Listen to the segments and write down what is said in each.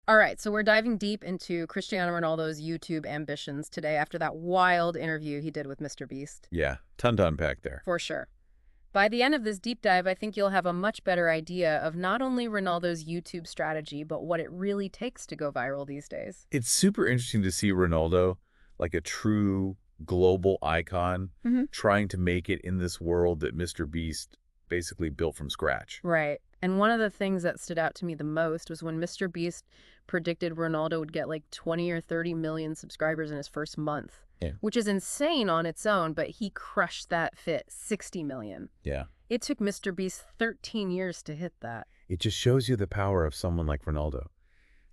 All right, so we're diving deep into Cristiano Ronaldo's YouTube ambitions today after that wild interview he did with MrBeast. Yeah, ton to unpack there. For sure. By the end of this deep dive, I think you'll have a much better idea of not only Ronaldo's YouTube strategy, but what it really takes to go viral these days. It's super interesting to see Ronaldo, like a true global icon, trying to make it in this world that MrBeast basically built from scratch. Right. And one of the things that stood out to me the most was when MrBeast predicted Ronaldo would get like 20 or 30 million subscribers in his first month, which is insane on its own, but he crushed that 60 million. Yeah. It took MrBeast 13 years to hit that. It just shows you the power of someone like Ronaldo.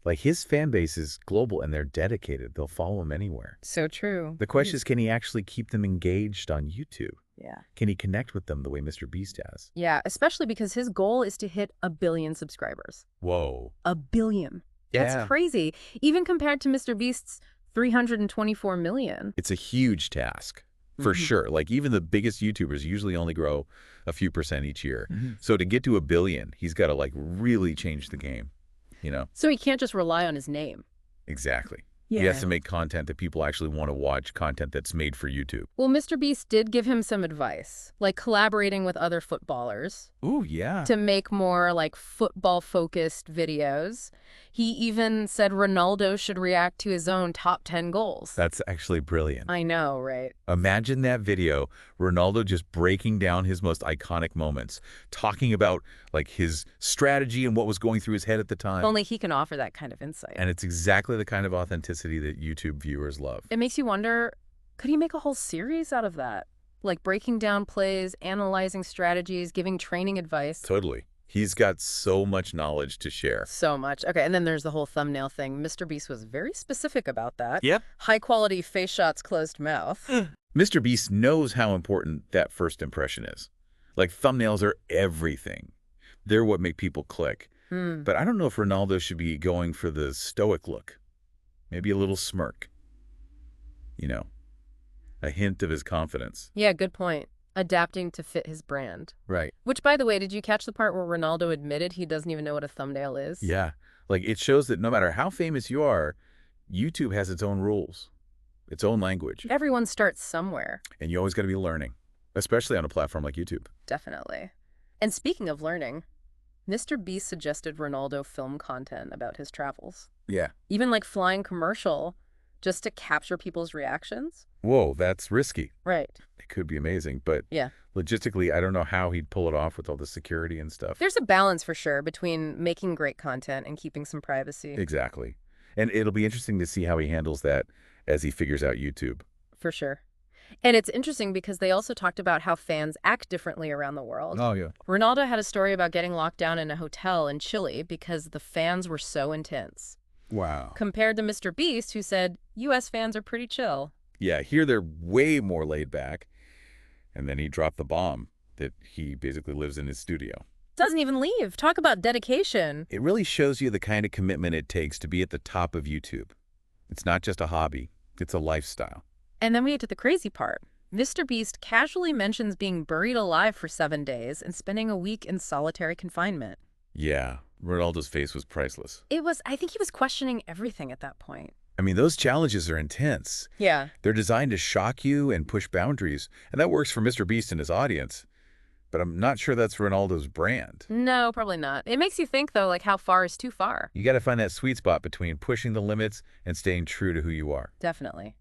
Like, his fan base is global and they're dedicated. They'll follow him anywhere. So true. The question is, can he actually keep them engaged on YouTube? Yeah. Can he connect with them the way MrBeast has? Yeah, especially because his goal is to hit 1 billion subscribers. Whoa. 1 billion. Yeah. That's crazy. Even compared to MrBeast's 324 million. It's a huge task, for sure. Like, even the biggest YouTubers usually only grow a few percent each year. So to get to 1 billion, he's got to, like, really change the game, you know? So he can't just rely on his name. Exactly. Yeah. He has to make content that people actually want to watch, content that's made for YouTube. Well, MrBeast did give him some advice, like collaborating with other footballers. Ooh, yeah. To make more like football-focused videos. He even said Ronaldo should react to his own top 10 goals. That's actually brilliant. I know, right? Imagine that video, Ronaldo just breaking down his most iconic moments, talking about like his strategy and what was going through his head at the time. Only he can offer that kind of insight. And it's exactly the kind of authenticity that YouTube viewers love. It makes you wonder, could he make a whole series out of that? Like breaking down plays, analyzing strategies, giving training advice. Totally. He's got so much knowledge to share. So much. Okay, and then there's the whole thumbnail thing. MrBeast was very specific about that. Yep. High quality face shots, closed mouth. MrBeast knows how important that first impression is. Like, thumbnails are everything. They're what make people click. But I don't know if Ronaldo should be going for the stoic look. Maybe a little smirk. You know, a hint of his confidence. Yeah, good point. Adapting to fit his brand. Right. Which, by the way, did you catch the part where Ronaldo admitted he doesn't even know what a thumbnail is? Yeah. Like, it shows that no matter how famous you are, YouTube has its own rules, its own language. Everyone starts somewhere. And you always got to be learning, especially on a platform like YouTube. Definitely. And speaking of learning, MrBeast suggested Ronaldo film content about his travels. Yeah. Even like flying commercial just to capture people's reactions. Whoa, that's risky. Right. It could be amazing, but yeah, logistically, I don't know how he'd pull it off with all the security and stuff. There's a balance for sure between making great content and keeping some privacy. Exactly. And it'll be interesting to see how he handles that as he figures out YouTube. For sure. And it's interesting because they also talked about how fans act differently around the world. Oh, yeah. Ronaldo had a story about getting locked down in a hotel in Chile because the fans were so intense. Wow. Compared to MrBeast, who said U.S. fans are pretty chill. Yeah, here they're way more laid back. And then he dropped the bomb that he basically lives in his studio. Doesn't even leave. Talk about dedication. It really shows you the kind of commitment it takes to be at the top of YouTube. It's not just a hobby, it's a lifestyle. And then we get to the crazy part. MrBeast casually mentions being buried alive for 7 days and spending a week in solitary confinement. Yeah, Ronaldo's face was priceless. I think he was questioning everything at that point. I mean, those challenges are intense. Yeah. They're designed to shock you and push boundaries, and that works for MrBeast and his audience. But I'm not sure that's Ronaldo's brand. No, probably not. It makes you think, though, like how far is too far? You got to find that sweet spot between pushing the limits and staying true to who you are. Definitely.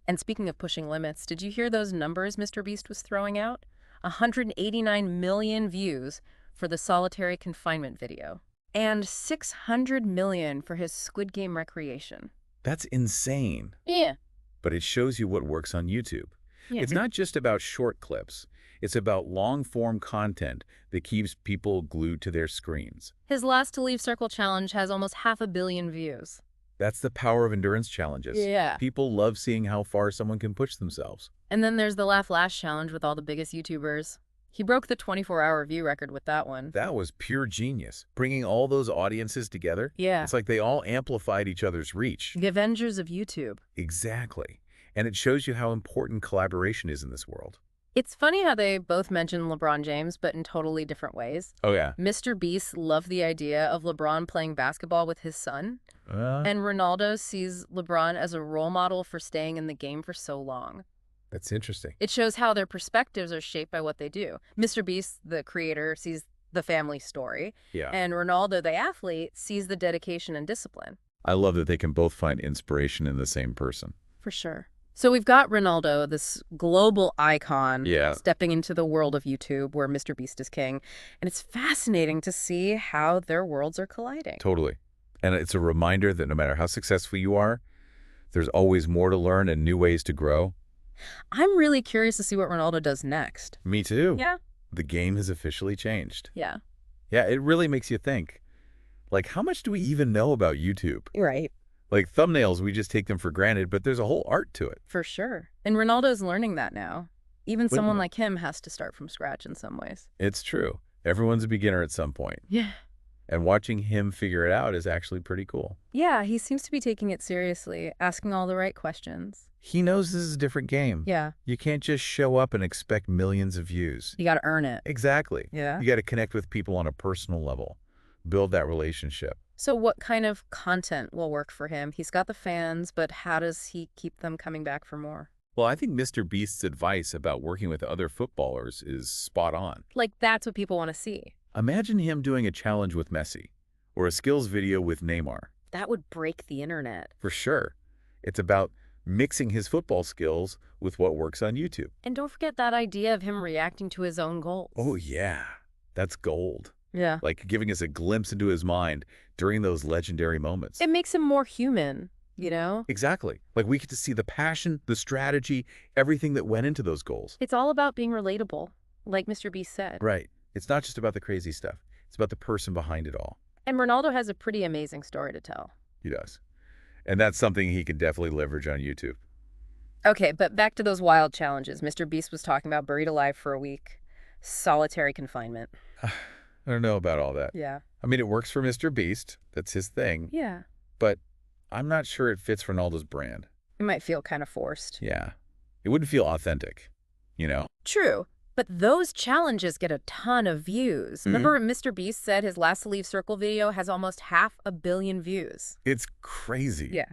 And speaking of pushing limits, did you hear those numbers MrBeast was throwing out? 189 million views for the solitary confinement video. And 600 million for his Squid Game recreation. That's insane. Yeah. But it shows you what works on YouTube. Yeah. It's not just about short clips. It's about long-form content that keeps people glued to their screens. His Last to Leave Circle challenge has almost 500 million views. That's the power of endurance challenges. Yeah. People love seeing how far someone can push themselves. And then there's the Laugh Last challenge with all the biggest YouTubers. He broke the 24-hour view record with that one. That was pure genius. Bringing all those audiences together. Yeah. It's like they all amplified each other's reach. The Avengers of YouTube. Exactly. And it shows you how important collaboration is in this world. It's funny how they both mention LeBron James, but in totally different ways. Oh, yeah. Mr. Beast loved the idea of LeBron playing basketball with his son, and Ronaldo sees LeBron as a role model for staying in the game for so long. That's interesting. It shows how their perspectives are shaped by what they do. Mr. Beast, the creator, sees the family story, Yeah. and Ronaldo, the athlete, sees the dedication and discipline. I love that they can both find inspiration in the same person. For sure. So we've got Ronaldo, this global icon, Yeah. stepping into the world of YouTube where Mr. Beast is king. And it's fascinating to see how their worlds are colliding. Totally. And it's a reminder that no matter how successful you are, there's always more to learn and new ways to grow. I'm really curious to see what Ronaldo does next. Me too. Yeah. The game has officially changed. Yeah. Yeah, it really makes you think. Like, how much do we even know about YouTube? Right. Like, thumbnails, we just take them for granted, but there's a whole art to it. For sure. And Ronaldo's learning that now. Even Wouldn't someone it? like him has to start from scratch in some ways. It's true. Everyone's a beginner at some point. Yeah. And watching him figure it out is actually pretty cool. Yeah, he seems to be taking it seriously, asking all the right questions. He knows this is a different game. Yeah. You can't just show up and expect millions of views. You got to earn it. Exactly. Yeah. You got to connect with people on a personal level, build that relationship. So what kind of content will work for him? He's got the fans, but how does he keep them coming back for more? Well, I think MrBeast's advice about working with other footballers is spot on. Like, that's what people want to see. Imagine him doing a challenge with Messi or a skills video with Neymar. That would break the internet. For sure. It's about mixing his football skills with what works on YouTube. And don't forget that idea of him reacting to his own goals. Oh, yeah. That's gold. Yeah. Like giving us a glimpse into his mind during those legendary moments. It makes him more human, you know? Exactly. Like we get to see the passion, the strategy, everything that went into those goals. It's all about being relatable, like Mr. Beast said. Right. It's not just about the crazy stuff. It's about the person behind it all. And Ronaldo has a pretty amazing story to tell. He does. And that's something he can definitely leverage on YouTube. Okay, but back to those wild challenges. Mr. Beast was talking about buried alive for a week, solitary confinement. I don't know about all that. Yeah. I mean, it works for MrBeast. That's his thing. Yeah. But I'm not sure it fits Ronaldo's brand. It might feel kind of forced. Yeah. It wouldn't feel authentic, you know? True. But those challenges get a ton of views. Remember what Mr. Beast said his last Leave Circle video has almost 500 million views? It's crazy. Yeah.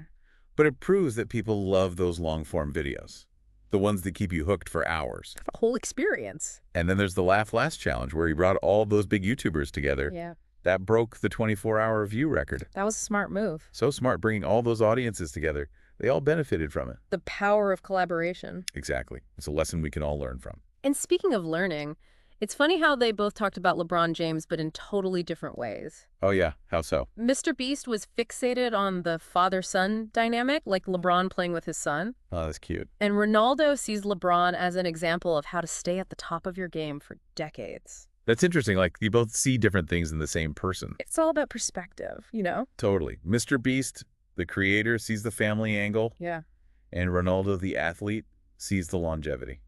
But it proves that people love those long-form videos. The ones that keep you hooked for hours. A whole experience. And then there's the Laugh Last challenge where he brought all those big YouTubers together. Yeah. That broke the 24-hour view record. That was a smart move. So smart, bringing all those audiences together. They all benefited from it. The power of collaboration. Exactly. It's a lesson we can all learn from. And speaking of learning, it's funny how they both talked about LeBron James, but in totally different ways. Oh, yeah. How so? Mr. Beast was fixated on the father-son dynamic, like LeBron playing with his son. Oh, that's cute. And Ronaldo sees LeBron as an example of how to stay at the top of your game for decades. That's interesting. Like, you both see different things in the same person. It's all about perspective, you know? Totally. MrBeast, the creator, sees the family angle. Yeah. And Ronaldo, the athlete, sees the longevity.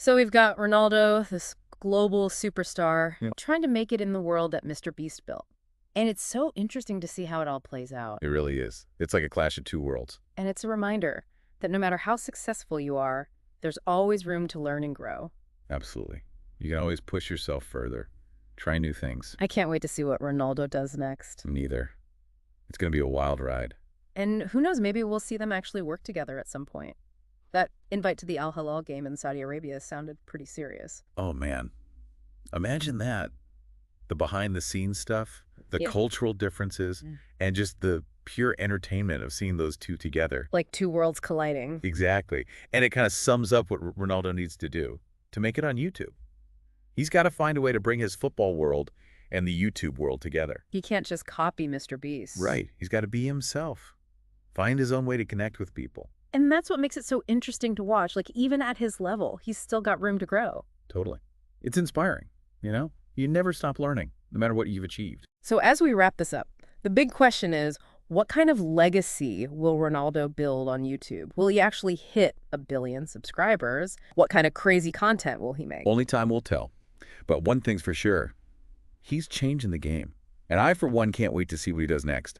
So we've got Ronaldo, this global superstar, Yeah. trying to make it in the world that Mr. Beast built. And it's so interesting to see how it all plays out. It really is. It's like a clash of two worlds. And it's a reminder that no matter how successful you are, there's always room to learn and grow. Absolutely. You can always push yourself further. Try new things. I can't wait to see what Ronaldo does next. Neither. It's going to be a wild ride. And who knows, maybe we'll see them actually work together at some point. That invite to the Al Hilal game in Saudi Arabia sounded pretty serious. Oh, man. Imagine that. The behind-the-scenes stuff, the Yeah. cultural differences, and just the pure entertainment of seeing those two together. Like two worlds colliding. Exactly. And it kind of sums up what Ronaldo needs to do to make it on YouTube. He's got to find a way to bring his football world and the YouTube world together. He can't just copy Mr. Beast. Right. He's got to be himself. Find his own way to connect with people. And that's what makes it so interesting to watch. Like, even at his level, he's still got room to grow. Totally. It's inspiring, you know? You never stop learning, no matter what you've achieved. So as we wrap this up, the big question is, what kind of legacy will Ronaldo build on YouTube? Will he actually hit 1 billion subscribers? What kind of crazy content will he make? Only time will tell. But one thing's for sure, he's changing the game. And I, for one, can't wait to see what he does next.